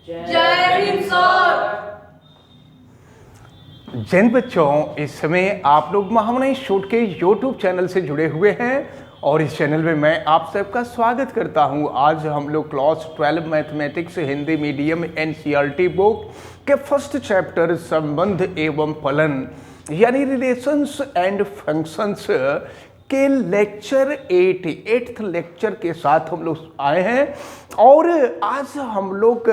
जय हिंद सर। जय हिंद बच्चों, इस समय आप लोग महामनी शूट के YouTube चैनल से जुड़े हुए हैं और इस चैनल में मैं आप सबका स्वागत करता हूं। आज हम लोग class 12 mathematics Hindi medium NCERT book के फर्स्ट चैप्टर संबंध एवं फलन यानी रिलेशंस एंड फंक्शंस के लेक्चर 8th लेक्चर के साथ हम लोग आए हैं। और आज हम लोग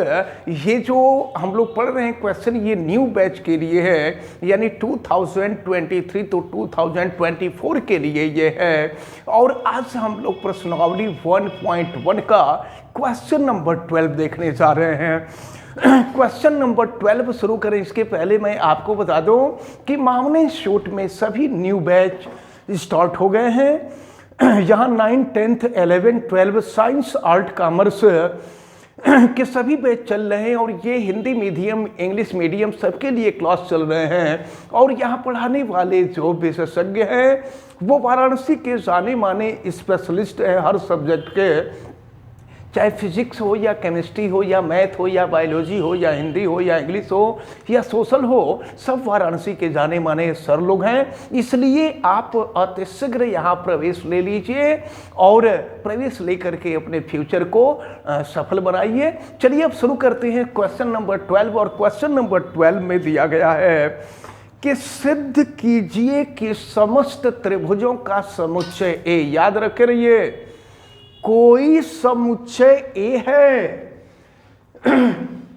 ये जो हम लोग पढ़ रहे हैं क्वेश्चन, ये न्यू बैच के लिए है, यानी 2023 तो 2024 के लिए ये है। और आज हम लोग प्रश्नावली 1.1 का क्वेश्चन नंबर 12 देखने जा रहे हैं। क्वेश्चन नंबर 12 शुरू करें इसके पहले मैं आपको बता दूं कि मामले शूट में सभी न्यू बैच स्टार्ट हो गए हैं। यहाँ 9, 10, 11, 12 साइंस, आर्ट, कॉमर्स के सभी बैच चल रहे हैं और ये हिंदी मीडियम, इंग्लिश मीडियम सबके लिए क्लास चल रहे हैं। और यहाँ पढ़ाने वाले जो विशेषज्ञ हैं वो वाराणसी के जाने माने स्पेशलिस्ट हैं हर सब्जेक्ट के, चाहे फिजिक्स हो या केमिस्ट्री हो या मैथ हो या बायोलॉजी हो या हिंदी हो या इंग्लिश हो या सोशल हो, सब वाराणसी के जाने माने सर लोग हैं। इसलिए आप अतिशीघ्र यहाँ प्रवेश ले लीजिए और प्रवेश लेकर के अपने फ्यूचर को सफल बनाइए। चलिए अब शुरू करते हैं क्वेश्चन नंबर 12। और क्वेश्चन नंबर 12 में दिया गया है कि सिद्ध कीजिए कि समस्त त्रिभुजों का समुच्चय ए, याद रखे रहिए, कोई समुच्चय ए है,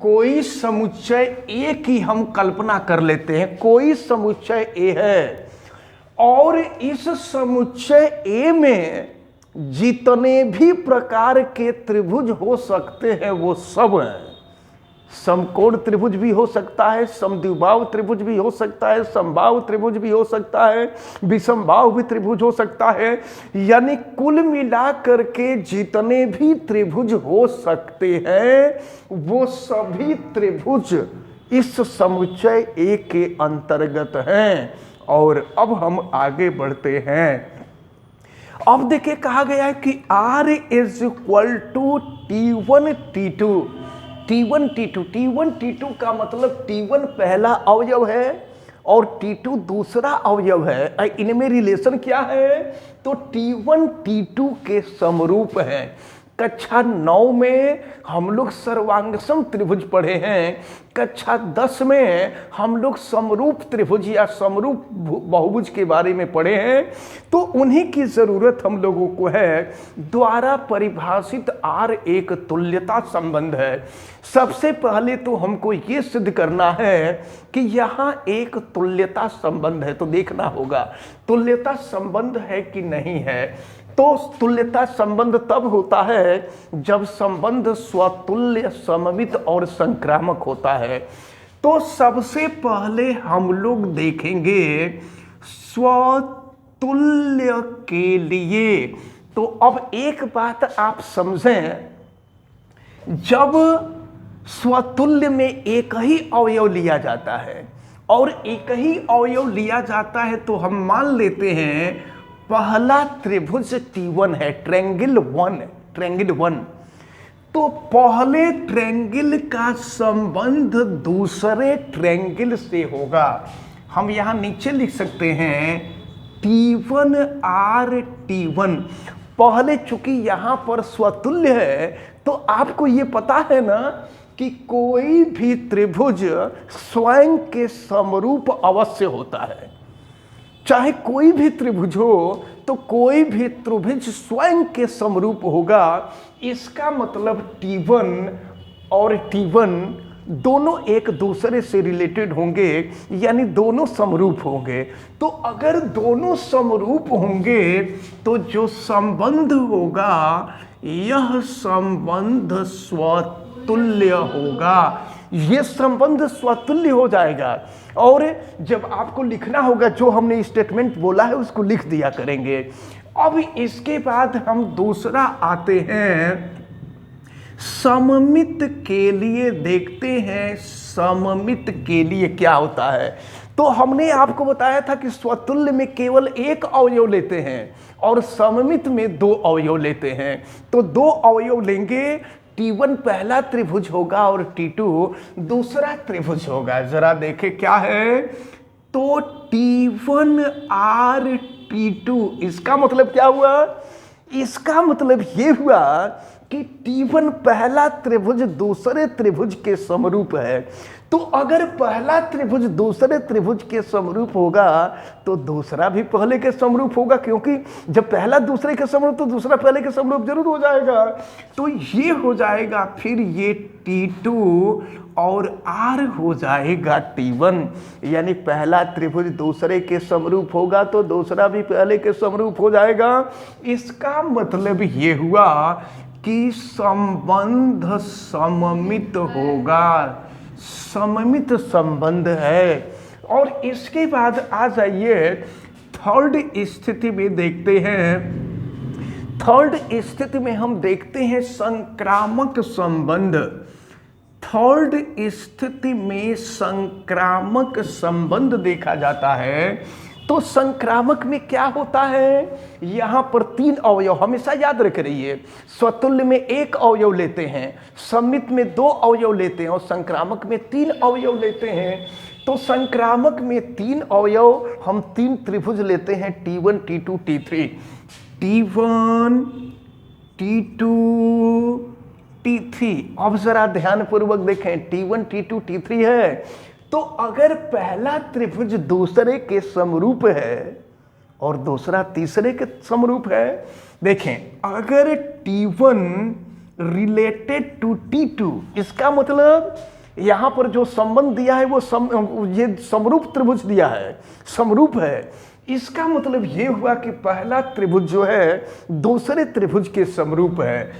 कोई समुच्चय ए की हम कल्पना कर लेते हैं, कोई समुच्चय ए है और इस समुच्चय ए में जितने भी प्रकार के त्रिभुज हो सकते हैं वो सब हैं। समकोण त्रिभुज भी हो सकता है, समद्विबाहु त्रिभुज भी हो सकता है, समबाहु त्रिभुज भी हो सकता है, विषमबाहु भी त्रिभुज हो सकता है। यानी कुल मिला करके जितने भी त्रिभुज हो सकते हैं वो सभी त्रिभुज इस समुच्चय ए के अंतर्गत हैं। और अब हम आगे बढ़ते हैं। अब देखिए कहा गया है कि R is equal to T1 T2, T1 T2, T1 T2 का मतलब T1 पहला अवयव है और T2 दूसरा अवयव है। इनमें रिलेशन क्या है? तो T1 T2 के समरूप है। कक्षा 9 में हम लोग सर्वांगसम त्रिभुज पढ़े हैं, कक्षा 10 में हम लोग समरूप त्रिभुज या समरूप बहुभुज के बारे में पढ़े हैं। तो उन्हीं की ज़रूरत हम लोगों को है। द्वारा परिभाषित R एक तुल्यता संबंध है। सबसे पहले तो हमको ये सिद्ध करना है कि यहाँ एक तुल्यता संबंध है, तो देखना होगा तुल्यता संबंध है कि नहीं है। तो तुल्यता संबंध तब होता है जब संबंध स्वतुल्य, सममित और संक्रामक होता है। तो सबसे पहले हम लोग देखेंगे स्वतुल्य के लिए। तो अब एक बात आप समझें, जब स्वतुल्य में एक ही अवयव लिया जाता है और एक ही अवयव लिया जाता है तो हम मान लेते हैं पहला त्रिभुज T1 है, ट्रायंगल 1। तो पहले ट्रायंगल का संबंध दूसरे ट्रायंगल से होगा। हम यहां नीचे लिख सकते हैं T1 R T1। पहले चूंकि यहां पर स्वतुल्य है तो आपको ये पता है ना कि कोई भी त्रिभुज स्वयं के समरूप अवश्य होता है। चाहे कोई भी त्रिभुज हो तो कोई भी त्रिभुज स्वयं के समरूप होगा। इसका मतलब T1 और T1 दोनों एक दूसरे से रिलेटेड होंगे, यानी दोनों समरूप होंगे। तो अगर दोनों समरूप होंगे तो जो संबंध होगा यह संबंध स्वतुल्य होगा। ये संबंध स्वतुल्य हो जाएगा। और जब आपको लिखना होगा जो हमने स्टेटमेंट बोला है उसको लिख दिया करेंगे। अब इसके बाद हम दूसरा आते हैं सममित के लिए। देखते हैं सममित के लिए क्या होता है। तो हमने आपको बताया था कि स्वतुल्य में केवल एक अवयव लेते हैं और सममित में 2 अवयव लेते हैं। तो 2 अवयव लेंगे T1 पहला त्रिभुज होगा और T2 दूसरा त्रिभुज होगा। जरा देखे क्या है, तो T1R T2, इसका मतलब क्या हुआ, इसका मतलब ये हुआ कि T1 पहला त्रिभुज दूसरे त्रिभुज के समरूप है। तो अगर पहला त्रिभुज दूसरे त्रिभुज के समरूप होगा तो दूसरा भी पहले के समरूप होगा, क्योंकि जब पहला दूसरे के समरूप तो दूसरा पहले के समरूप जरूर हो जाएगा। तो ये हो जाएगा, फिर ये T2 और R हो जाएगा T1, यानी पहला त्रिभुज दूसरे के समरूप होगा तो दूसरा भी पहले के समरूप हो जाएगा। इसका मतलब ये हुआ कि संबंध सममित होगा, सममित संबंध है। और इसके बाद आ जाइए थर्ड स्थिति में देखते हैं। थर्ड स्थिति में हम देखते हैं संक्रामक संबंध। थर्ड स्थिति में संक्रामक संबंध देखा जाता है। तो संक्रामक में क्या होता है, यहां पर 3 अवयव, हमेशा याद रख रहिए, स्वतुल्य में 1 अवयव लेते हैं, सममित में 2 अवयव लेते हैं और संक्रामक में 3 अवयव लेते हैं। तो संक्रामक में 3 अवयव, हम 3 त्रिभुज लेते हैं, T1 T2 T3। T1 T2 T3। अब जरा ध्यानपूर्वक देखें, T1 T2 T3 है। तो अगर पहला त्रिभुज दूसरे के समरूप है और दूसरा तीसरे के समरूप है, देखें अगर T1 रिलेटेड टू T2, इसका मतलब यहां पर जो संबंध दिया है वो ये समरूप त्रिभुज दिया है, समरूप है। इसका मतलब ये हुआ कि पहला त्रिभुज जो है दूसरे त्रिभुज के समरूप है,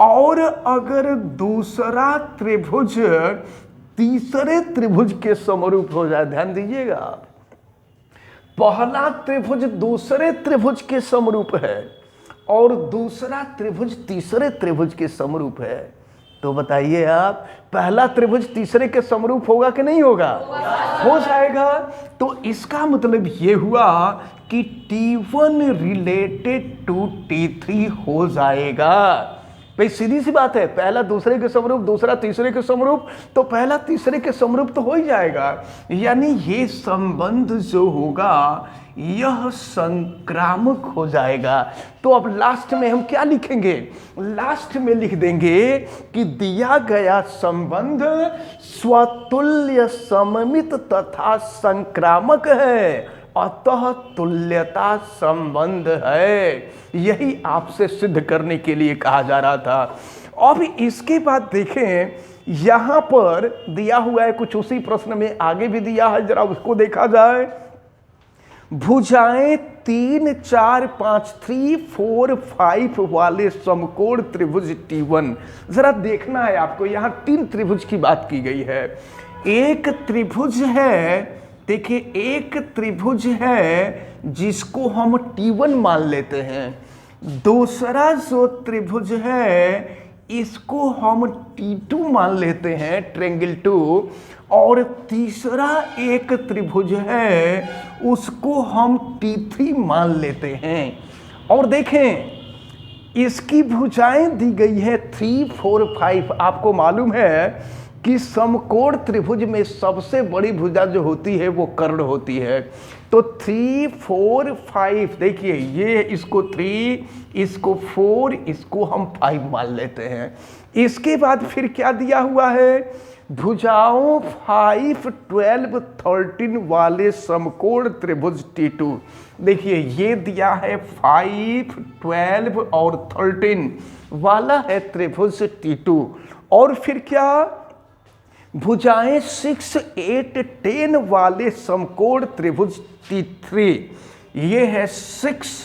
और अगर दूसरा त्रिभुज तीसरे त्रिभुज के समरूप हो जाए, ध्यान दीजिएगा, पहला त्रिभुज दूसरे त्रिभुज के समरूप है और दूसरा त्रिभुज तीसरे त्रिभुज के समरूप है, तो बताइए आप, पहला त्रिभुज तीसरे के समरूप होगा कि नहीं होगा? हो जाएगा। तो इसका मतलब ये हुआ कि T1 रिलेटेड टू T3 हो जाएगा। भाई सीधी सी बात है, पहला दूसरे के समरूप, दूसरा तीसरे के समरूप, तो पहला तीसरे के समरूप तो हो ही जाएगा। यानी ये संबंध जो होगा यह संक्रामक हो जाएगा। तो अब लास्ट में हम क्या लिखेंगे? लास्ट में लिख देंगे कि दिया गया संबंध स्वतुल्य, सममित तथा संक्रामक है, अतः तुल्यता संबंध है। यही आपसे सिद्ध करने के लिए कहा जा रहा था। अब इसके बाद देखें, यहां पर दिया हुआ है कुछ, उसी प्रश्न में आगे भी दिया है, जरा उसको देखा जाए। भुजाएं 3 4 5 3 4 5 वाले समकोण त्रिभुज T1, जरा देखना है आपको, यहां 3 त्रिभुज की बात की गई है। एक त्रिभुज है, देखिए एक त्रिभुज है जिसको हम T1 मान लेते हैं, दूसरा जो त्रिभुज है इसको हम T2 मान लेते हैं, ट्रायंगल 2, और तीसरा एक त्रिभुज है उसको हम T3 मान लेते हैं। और देखें इसकी भुजाएं दी गई है 3 4 5। आपको मालूम है कि समकोण त्रिभुज में सबसे बड़ी भुजा जो होती है वो कर्ण होती है। तो 3 4 5, देखिए ये इसको 3, इसको 4, इसको हम 5 मान लेते हैं। इसके बाद फिर क्या दिया हुआ है? भुजाओं 5 12 13 वाले समकोण त्रिभुज T2। देखिए ये दिया है 5 12 और 13 वाला है त्रिभुज T2। और फिर क्या? भुजाएं 6 8 10 वाले समकोण त्रिभुज T3। ये है 6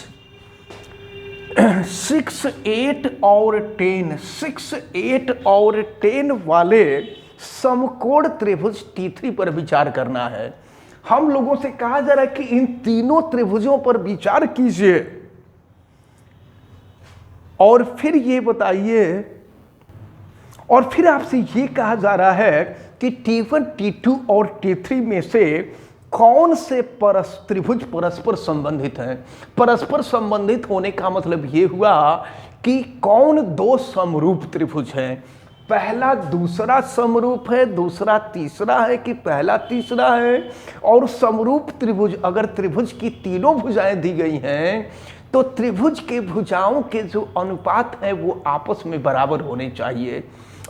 8 और 10, 6 8 और 10 वाले समकोण त्रिभुज T3 पर विचार करना है। हम लोगों से कहा जा रहा है कि इन तीनों त्रिभुजों पर विचार कीजिए और फिर ये बताइए, और फिर आपसे ये कहा जा रहा है कि T1 T2 और T3 में से कौन से त्रिभुज परस्पर संबंधित हैं। परस्पर संबंधित होने का मतलब ये हुआ कि कौन 2 समरूप त्रिभुज हैं। पहला दूसरा समरूप है, दूसरा तीसरा है कि पहला तीसरा है? और समरूप त्रिभुज, अगर त्रिभुज की तीनों भुजाएं दी गई हैं तो त्रिभुज के भुजाओं के जो अनुपात है वो आपस में बराबर होने चाहिए।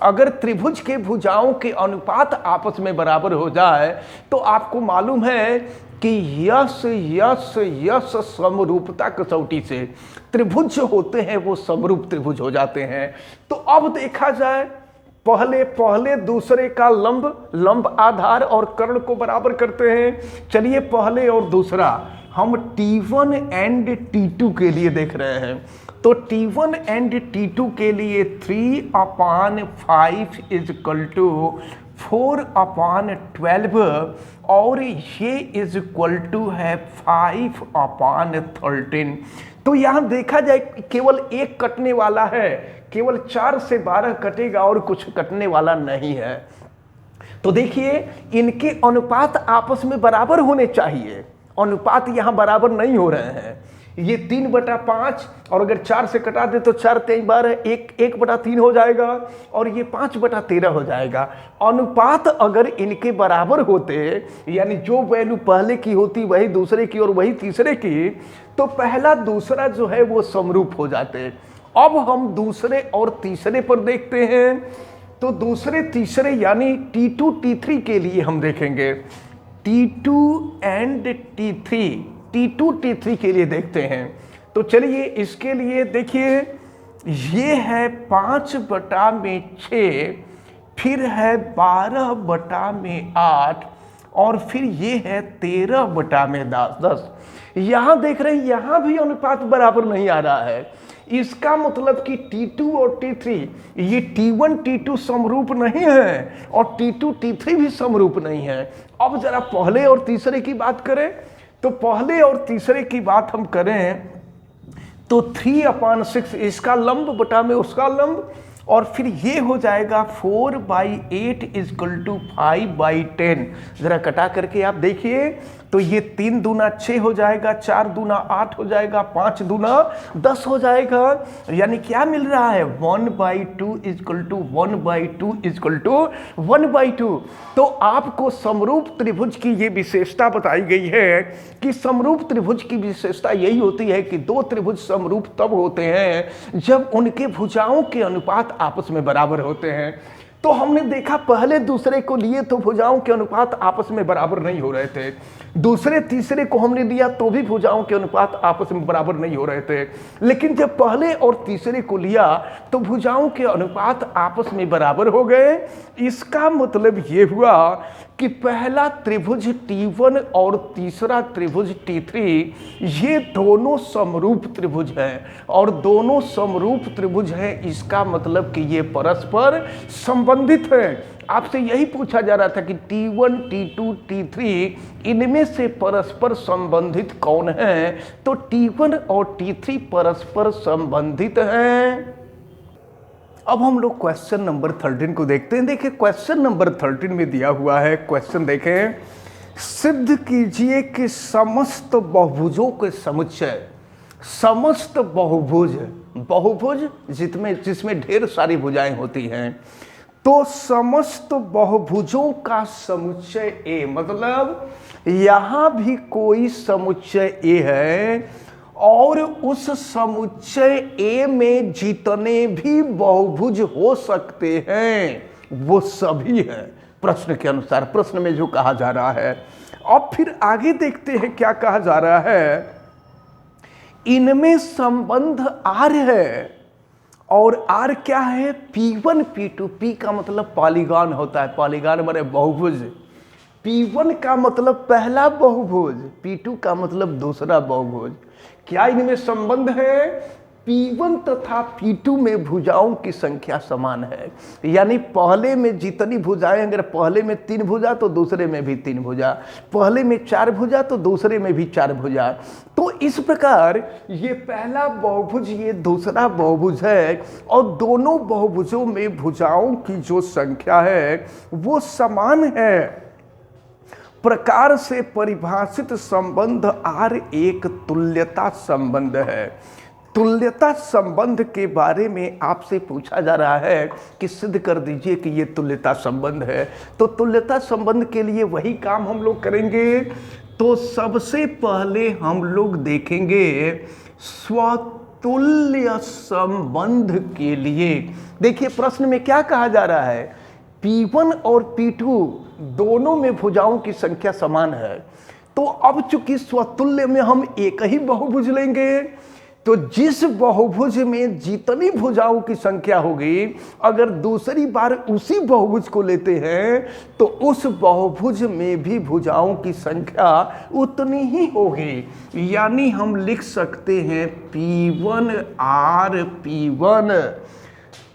अगर त्रिभुज के भुजाओं के अनुपात आपस में बराबर हो जाए तो आपको मालूम है कि यश यश यश समरूपता कसौटी से त्रिभुज जो होते हैं वो समरूप त्रिभुज हो जाते हैं। तो अब देखा जाए, पहले दूसरे का लंब आधार और कर्ण को बराबर करते हैं। चलिए पहले और दूसरा हम T1 एंड T2 के लिए देख रहे हैं। तो T1 एंड T2 के लिए 3/5 इज इक्वल टू 4/12 और ये इज इक्वल टू है 5/13। तो यहाँ देखा जाए केवल एक कटने वाला है, केवल 4 से 12 कटेगा और कुछ कटने वाला नहीं है। तो देखिए इनके अनुपात आपस में बराबर होने चाहिए, अनुपात यहाँ बराबर नहीं हो रहे हैं। ये 3/5 और अगर 4 से कटा दे तो 4 3 12 1/3 हो जाएगा और ये 5/13 हो जाएगा। अनुपात अगर इनके बराबर होते, यानी जो वैल्यू पहले की होती वही दूसरे की और वही तीसरे की, तो पहला दूसरा जो है वो समरूप हो जाते। अब हम दूसरे और तीसरे पर देखते हैं। तो दूसरे तीसरे यानी T2 T3 के लिए हम देखेंगे। T2 एंड T3 के लिए देखते हैं। तो चलिए इसके लिए देखिए, ये है 5/6, फिर है 12/8 और फिर ये है 13/10। यहाँ देख रहे हैं यहाँ भी अनुपात बराबर नहीं आ रहा है। इसका मतलब कि T2 और T3, ये T1 T2 समरूप नहीं है और T2 T3 भी समरूप नहीं है। अब जरा पहले और तीसरे की बात करें। तो पहले और तीसरे की बात हम करें तो 3/6 इसका लंब बटा में उसका लंब और फिर ये हो जाएगा 4/8 इज इक्वल टू 5/10। जरा कटा करके आप देखिए तो ये 3 दूना 6 हो जाएगा, 4 दूना 8 हो जाएगा, 5 दूना 10 हो जाएगा। यानी क्या मिल रहा है 1/2 is equal to 1/2 is equal to 1/2। तो आपको समरूप त्रिभुज की ये विशेषता बताई गई है कि समरूप त्रिभुज की विशेषता यही होती है कि दो त्रिभुज समरूप तब होते हैं जब उनके भुजाओं के अनुपात आपस में बराबर होते हैं। तो हमने देखा पहले दूसरे को लिए तो भुजाओं के अनुपात आपस में बराबर नहीं हो रहे थे, दूसरे तीसरे को हमने लिया तो भी भुजाओं के अनुपात आपस में बराबर नहीं हो रहे थे। लेकिन जब पहले और तीसरे को लिया तो भुजाओं के अनुपात आपस में बराबर हो गए। इसका मतलब ये हुआ कि पहला त्रिभुज T1 और तीसरा त्रिभुज T3 ये दोनों समरूप त्रिभुज हैं और दोनों समरूप त्रिभुज हैं। इसका मतलब कि ये परस्पर संबंधित हैं। आपसे यही पूछा जा रहा था कि T1 T2 T3 इनमें से परस्पर संबंधित कौन है? तो T1 और T3 परस्पर संबंधित हैं। अब हम लोग क्वेश्चन नंबर 13 को देखते हैं। देखिए क्वेश्चन नंबर 13 में दिया हुआ है, क्वेश्चन देखें, सिद्ध कीजिए कि समस्त बहुभुजों के समुच्चय, समस्त बहुभुज जिसमें ढेर सारी भुजाएं होती हैं, तो समस्त बहुभुजों का समुच्चय ए, मतलब यहां भी कोई समुच्चय ए है और उस समुच्चय ए में जितने भी बहुभुज हो सकते हैं वो सभी हैं प्रश्न के अनुसार, प्रश्न में जो कहा जा रहा है। अब फिर आगे देखते हैं क्या कहा जा रहा है। इनमें संबंध आर है और आर क्या है? P1 P2, P का मतलब पॉलीगॉन होता है, पॉलीगॉन माने बहुभुज। P1 का मतलब पहला बहुभुज, P2 का मतलब दूसरा बहुभुज। क्या इनमें संबंध है? P1 तथा P2 में भुजाओं की संख्या समान है, यानी पहले में जितनी भुजाएं, अगर पहले में 3 भुजा तो दूसरे में भी 3 भुजा, पहले में 4 भुजा तो दूसरे में भी 4 भुजा। तो इस प्रकार ये पहला बहुभुज ये दूसरा बहुभुज है और दोनों बहुभुजों में भुजाओं की जो संख्या है वो समान है। प्रकार से परिभाषित संबंध आर एक तुल्यता संबंध है। तुल्यता संबंध के बारे में आपसे पूछा जा रहा है कि सिद्ध कर दीजिए कि ये तुल्यता संबंध है। तो तुल्यता संबंध के लिए वही काम हम लोग करेंगे। तो सबसे पहले हम लोग देखेंगे स्वतुल्य संबंध के लिए। देखिए प्रश्न में क्या कहा जा रहा है, P1 और P2 दोनों में भुजाओं की संख्या समान है। तो अब चूंकि स्वतुल्य में हम एक ही बहुभुज लेंगे, तो जिस बहुभुज में जितनी भुजाओं की संख्या होगी, अगर दूसरी बार उसी बहुभुज को लेते हैं तो उस बहुभुज में भी भुजाओं की संख्या उतनी ही होगी। यानी हम लिख सकते हैं P1 R P1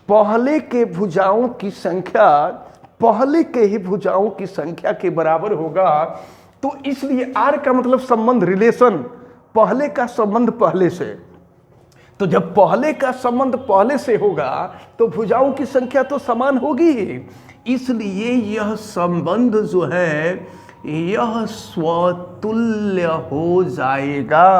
पहले के भुजाओं की संख्या पहले के ही भुजाओं की संख्या के बराबर होगा। तो इसलिए R का मतलब संबंध, रिलेशन, पहले का संबंध पहले से। तो जब पहले का संबंध पहले से होगा तो भुजाओं की संख्या तो समान होगी ही। इसलिए यह संबंध जो है यह स्वतुल्य हो जाएगा।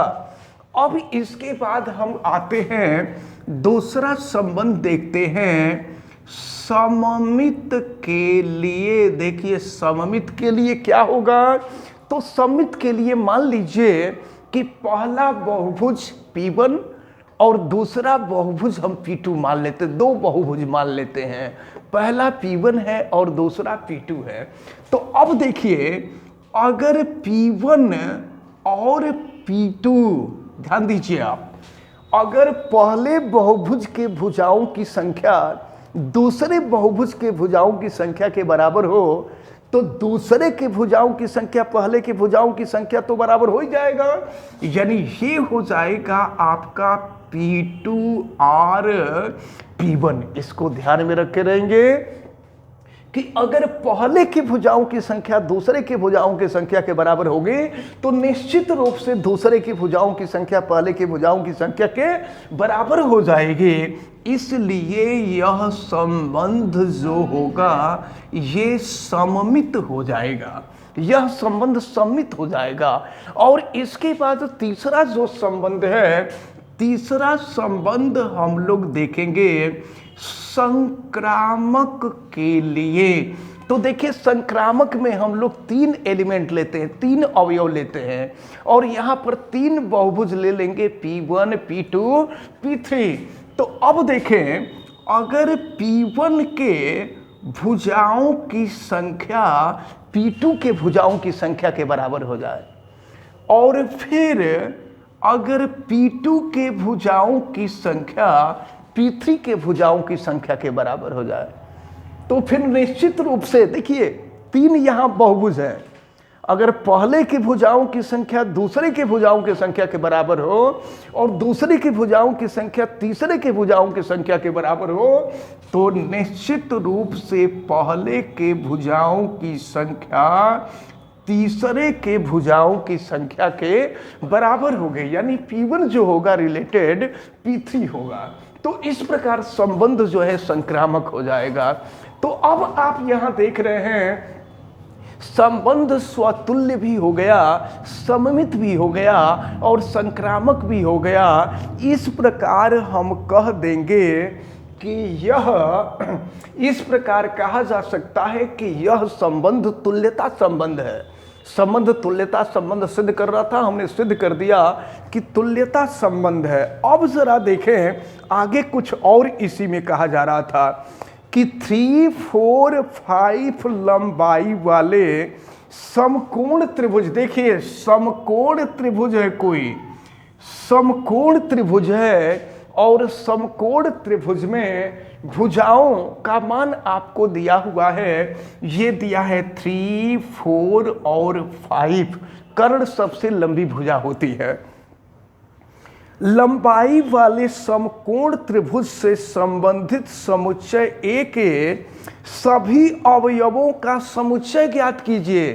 अब इसके बाद हम आते हैं दूसरा संबंध देखते हैं सममित के लिए। देखिए सममित के लिए क्या होगा, तो सममित के लिए मान लीजिए कि पहला बहुभुज P1 और दूसरा बहुभुज हम P2 मान लेते हैं। दो बहुभुज मान लेते हैं, पहला P1 है और दूसरा P2 है। तो अब देखिए अगर P1 और P2, ध्यान दीजिए आप, अगर पहले बहुभुज के भुजाओं की संख्या दूसरे बहुभुज के भुजाओं की संख्या के बराबर हो, तो दूसरे के भुजाओं की संख्या पहले के भुजाओं की संख्या तो बराबर हो ही जाएगा। यानी ये हो जाएगा आपका P2R P1। इसको ध्यान में रखे रहेंगे कि अगर पहले की भुजाओं की संख्या दूसरे की भुजाओं की संख्या के बराबर होगी, तो निश्चित रूप से दूसरे की भुजाओं की संख्या पहले की भुजाओं की संख्या के बराबर हो जाएगी। इसलिए यह संबंध जो होगा ये सममित हो जाएगा, यह संबंध सममित हो जाएगा। और इसके बाद तीसरा जो संबंध है, तीसरा संबंध हम लोग देखेंगे संक्रामक के लिए। तो देखिए संक्रामक में हम लोग 3 एलिमेंट लेते हैं, 3 अवयव लेते हैं, और यहाँ पर 3 बहुभुज ले लेंगे P1 P2 P3। तो अब देखें अगर P1 के भुजाओं की संख्या P2 के भुजाओं की संख्या के बराबर हो जाए, और फिर अगर P2 के भुजाओं की संख्या P3 के भुजाओं की संख्या के बराबर हो जाए, तो फिर निश्चित रूप से देखिए 3 यहाँ बहुभुज है। अगर पहले की भुजाओं की संख्या दूसरे के भुजाओं की संख्या के बराबर हो और दूसरे की भुजाओं की संख्या तीसरे के भुजाओं की संख्या के बराबर हो, तो निश्चित रूप से पहले के भुजाओं की संख्या तीसरे के भुजाओं की संख्या के बराबर हो गई। यानी P1 जो होगा रिलेटेड P3 होगा। तो इस प्रकार संबंध जो है संक्रामक हो जाएगा। तो अब आप यहाँ देख रहे हैं संबंध स्वतुल्य भी हो गया, सममित भी हो गया और संक्रामक भी हो गया। इस प्रकार हम कह देंगे कि यह, इस प्रकार कहा जा सकता है कि यह संबंध तुल्यता संबंध है। संबंध तुल्यता संबंध सिद्ध कर रहा था, हमने सिद्ध कर दिया कि तुल्यता संबंध है। अब जरा देखें आगे कुछ और इसी में कहा जा रहा था कि 3, 4, 5 लंबाई वाले समकोण त्रिभुज। देखिए समकोण त्रिभुज है, कोई समकोण त्रिभुज है, और समकोण त्रिभुज में भुजाओं का मान आपको दिया हुआ है, ये दिया है 3, 4 और 5। कर्ण सबसे लंबी भुजा होती है। लंबाई वाले समकोण त्रिभुज से संबंधित समुच्चय A के सभी अवयवों का समुच्चय ज्ञात कीजिए।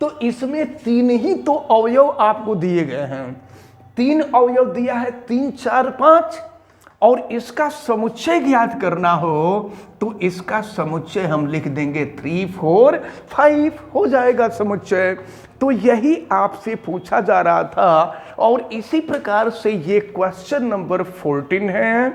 तो इसमें 3 ही तो अवयव आपको दिए गए हैं, 3 अवयव दिया है, 3, 4, 5। और इसका समुच्चय ज्ञात करना हो तो इसका समुच्चय हम लिख देंगे 3 4 5 हो जाएगा समुच्चय। तो यही आपसे पूछा जा रहा था और इसी प्रकार से ये क्वेश्चन नंबर 14 है,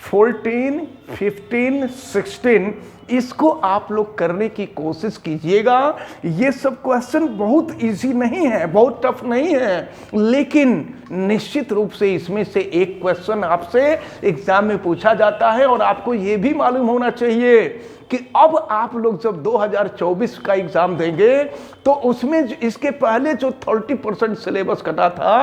14, 15, 16 इसको आप लोग करने की कोशिश कीजिएगा। ये सब क्वेश्चन बहुत इजी नहीं है, बहुत टफ नहीं है, लेकिन निश्चित रूप से इसमें से एक क्वेश्चन आपसे एग्जाम में पूछा जाता है। और आपको ये भी मालूम होना चाहिए कि अब आप लोग जब 2024 का एग्जाम देंगे तो उसमें इसके पहले जो 30% सिलेबस कटा था,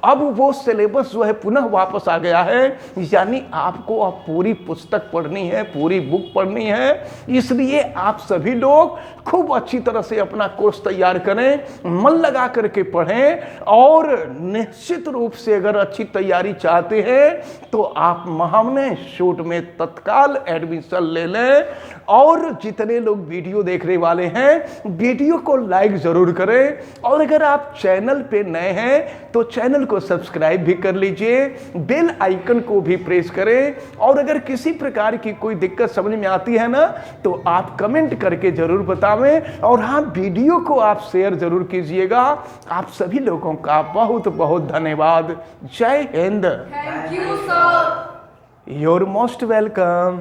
अब वो सिलेबस जो है पुनः वापस आ गया है। यानी आपको अब पूरी पुस्तक पढ़नी है, पूरी बुक पढ़नी है। इसलिए आप सभी लोग खूब अच्छी तरह से अपना कोर्स तैयार करें, मन लगा करके पढ़ें और निश्चित रूप से अगर अच्छी तैयारी चाहते हैं तो आप महामना शूट में तत्काल एडमिशन ले लें। और जितने लोग वीडियो देखने वाले हैं वीडियो को लाइक जरूर करें, और अगर आप चैनल पे नए हैं तो चैनल को सब्सक्राइब भी कर लीजिए, बेल आइकन को भी प्रेस करें। और अगर किसी प्रकार की कोई दिक्कत समझ में आती है ना तो आप कमेंट करके जरूर बतावें। और हाँ, वीडियो को आप शेयर जरूर कीजिएगा। आप सभी लोगों का बहुत बहुत धन्यवाद। जय Hind. Thank you, sir. You're most welcome.